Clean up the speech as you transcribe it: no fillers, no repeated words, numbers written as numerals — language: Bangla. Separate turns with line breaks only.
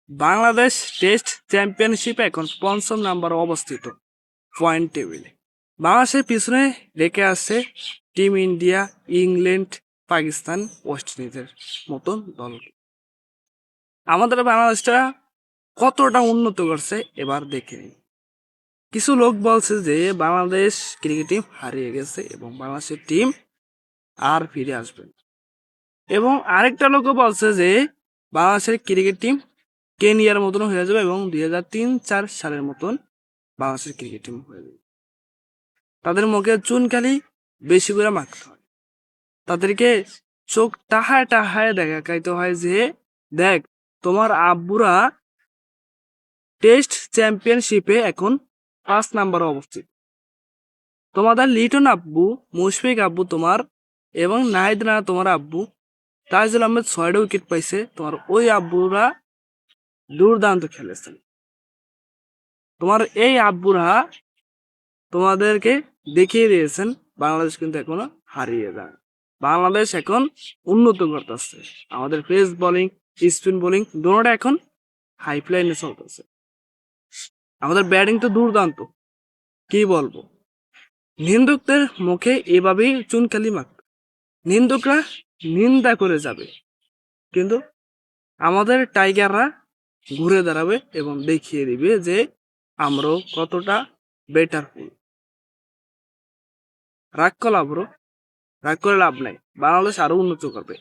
বাংলাদেশ টেস্ট চ্যাম্পিয়নশিপে এখন পঞ্চম নাম্বারে অবস্থিত পয়েন্ট টেবিলে। বাংলাদেশের পিছনে রেখে আছে team India, England, Pakistan, West ইন্ডিজের মতন দল। আমাদের বাংলাদেশটা কতটা উন্নত করছে এবার দেখে নিন। কিছু লোক বলছে যে বাংলাদেশ ক্রিকেট টিম হারিয়ে গেছে এবং বাংলাদেশের টিম আর ফিরে আসবে না। এবং আরেকটা লোকও বলছে যে বাংলাদেশের ক্রিকেট টিম কেনিয়ার মতন হয়ে যাবে এবং 2003-4 সালের মতন বাংলাদেশের ক্রিকেট টিম হয়ে যাবে। তাদের মুখে চুনকালি বেশি করে মাখতে হয়, তাদেরকে চোখ টাহায় টাহায় দেখাইতে হয় যে দেখ তোমার আব্বুরা টেস্ট চ্যাম্পিয়নশিপে এখন 5 নাম্বারে অবস্থিত। তোমাদের লিটন আব্বু, মুশফিক আব্বু তোমার এবং নাহিদ রানা তোমার আব্বু, তাইজুল আহমেদ 6টা উইকেট পাইছে, তোমার ওই আব্বুরা দুর্দান্ত খেলেছেন। তোমার এই আব্বুরা তোমাদেরকে দেখিয়ে দিয়েছেন বাংলাদেশ কিন্তু এখনো হারিয়ে যায়। বাংলাদেশ এখন উন্নত করতেছে। আমাদের পেস বোলিং, স্পিন বোলিং দুটোটা এখন হাই লাইনে চলতেছে। আমাদের ব্যাটিং তো দুর্দান্ত, কি বলবো। নিন্দুকদের মুখে এভাবেই চুনকালি মাখবে, নিন্দুকরা নিন্দা করে যাবে, কিন্তু আমাদের টাইগাররা ঘুরে দাঁড়াবে এবং দেখিয়ে দিবে যে আমরাও কতটা বেটার হই। রাগ করে লাভ নাই, বাংলাদেশ আরো উন্নত করবে।